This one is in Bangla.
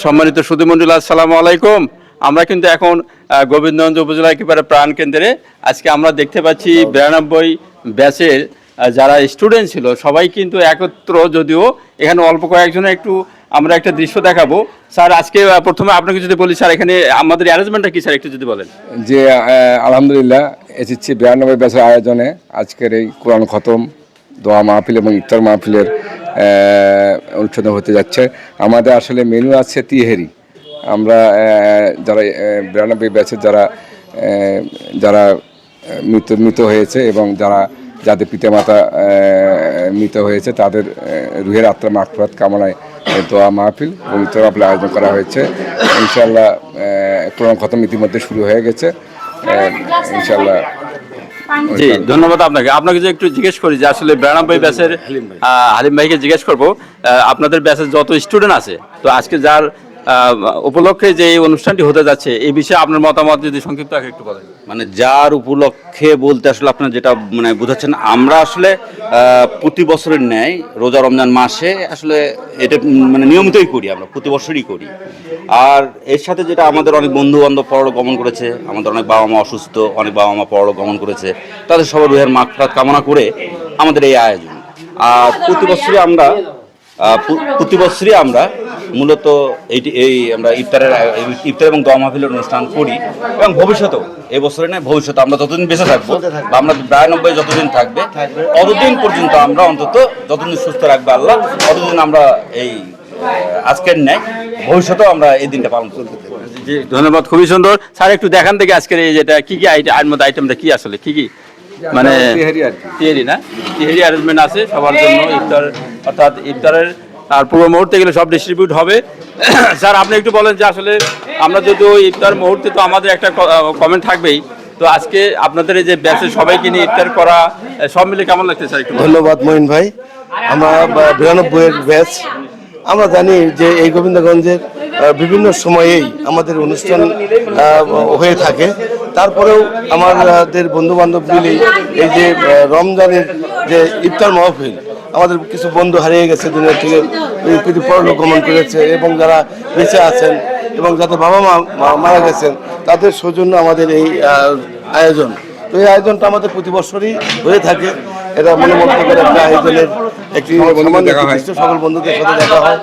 সম্মানিত সুধীমণ্ডলী, আসসালামু আলাইকুম। আমরা কিন্তু এখন গোবিন্দগঞ্জ উপজেলা একেবারে প্রাণ কেন্দ্রে আজকে আমরা দেখতে পাচ্ছি 92 ব্যাচের যারা স্টুডেন্ট ছিল সবাই কিন্তু একত্র, যদিও এখানে অল্প কয়েকজনের একটু আমরা একটা দৃশ্য দেখাবো। স্যার, আজকে প্রথমে আপনাকে যদি বলি, স্যার এখানে আমাদের অ্যারেঞ্জমেন্টটা কি স্যার একটু যদি বলেন। যে আলহামদুলিল্লাহ এসেছি 92 ব্যাচের আয়োজনে আজকের এই কোরআন খতম, দোয়া মাহফিল এবং ইফতার মাহফিলের অনুষ্ঠান হতে যাচ্ছে। আমাদের আসলে মেনু আছে তিহেরি। আমরা যারা 92 ব্যাচের যারা মৃত হয়েছে এবং যাদের পিতামাতা মৃত হয়েছে তাদের রুহের আত্মা মাগফিরাত কামনায় দোয়া মাহফিল এবং ইফতার মাহফিল আয়োজন করা হয়েছে। ইনশাআল্লাহ কোরআন খতম ইতিমধ্যে শুরু হয়ে গেছে। ইনশাআল্লাহ। জি, ধন্যবাদ আপনাকে যে একটু জিজ্ঞেস করি যে আসলে 92 ব্যাচের হালিম ভাইকে জিজ্ঞেস করবো, আপনাদের ব্যাচের যত স্টুডেন্ট আছে, তো আজকে যার উপলক্ষে যে এই অনুষ্ঠানটি হতে যাচ্ছে এই বিষয়ে আপনার মতামত যদি সংক্ষিপ্ত একটু বলেন। মানে যার উপলক্ষে বলতে আসলে আপনার যেটা মানে বোঝাচ্ছেন, আমরা আসলে প্রতি বছরের ন্যায় রোজা রমজান মাসে আসলে এটা মানে নিয়মিতই করি, আমরা প্রতি বছরই করি। আর এর সাথে যেটা আমাদের অনেক বন্ধু বান্ধব পরলোক গমন করেছে, আমাদের অনেক বাবা মা অসুস্থ, অনেক বাবা মা পরলোক গমন করেছে, তাদের সবার রুহের মাগফিরাত কামনা করে আমাদের এই আয়োজন। আর প্রতি বছরই আমরা মূলত আমরা ইফতার এবং দোয়া মাহফিলের অনুষ্ঠান করি এবং ভবিষ্যতেও এই বছরে নয়, ভবিষ্যতে আমরা যতদিন বেঁচে থাকবো বা আমরা 92 যতদিন থাকবে ততদিন পর্যন্ত আমরা অন্তত যতদিন সুস্থ রাখবে আল্লাহ, ততদিন আমরা এই আজকের ন্যায় ভবিষ্যতেও আমরা এই দিনটা পালন করতে থাকবো। জি, ধন্যবাদ, খুবই সুন্দর। স্যার একটু দেখান থেকে আজকের এই যেটা কি আইটেমটা কি আসলে কি মানে তিহেরি না, তিহেরি অ্যারেঞ্জমেন্ট আছে সবার জন্য। ইফতার অর্থাৎ ইফতারের আর পূর্ব মুহূর্তে গেলে সব ডিস্ট্রিবিউট হবে। স্যার আপনি একটু বলেন যে আসলে আমরা যদি ওই ইফতার মুহূর্তে, তো আমাদের একটা কমেন্ট থাকবেই, তো আজকে আপনাদের এই যে ব্যাচে সবাইকে নিয়ে ইফতার করা সব মিলে কেমন লাগছে স্যার একটু? ধন্যবাদ মঈন ভাই। আমরা 92 ব্যাচ, আমরা জানি যে এই গোবিন্দগঞ্জের বিভিন্ন সময়েই আমাদের অনুষ্ঠান হয়ে থাকে। তারপরেও আমাদের বন্ধু বান্ধব মিলে এই যে রমজানের যে ইফতার মাহফিল, আমাদের কিছু বন্ধু হারিয়ে গেছে দুনিয়া থেকে, কিছু পরলোক গমন করেছে এবং যারা বেঁচে আছেন এবং যাদের বাবা মা মারা গেছেন তাদের সৌজন্য আমাদের এই আয়োজন। তো এই আয়োজনটা আমাদের প্রতি বছরই হয়ে থাকে। এটা মনোমুগ্ধকর একটা আয়োজনের একটি সকল বন্ধুদের সাথে দেখা হয়।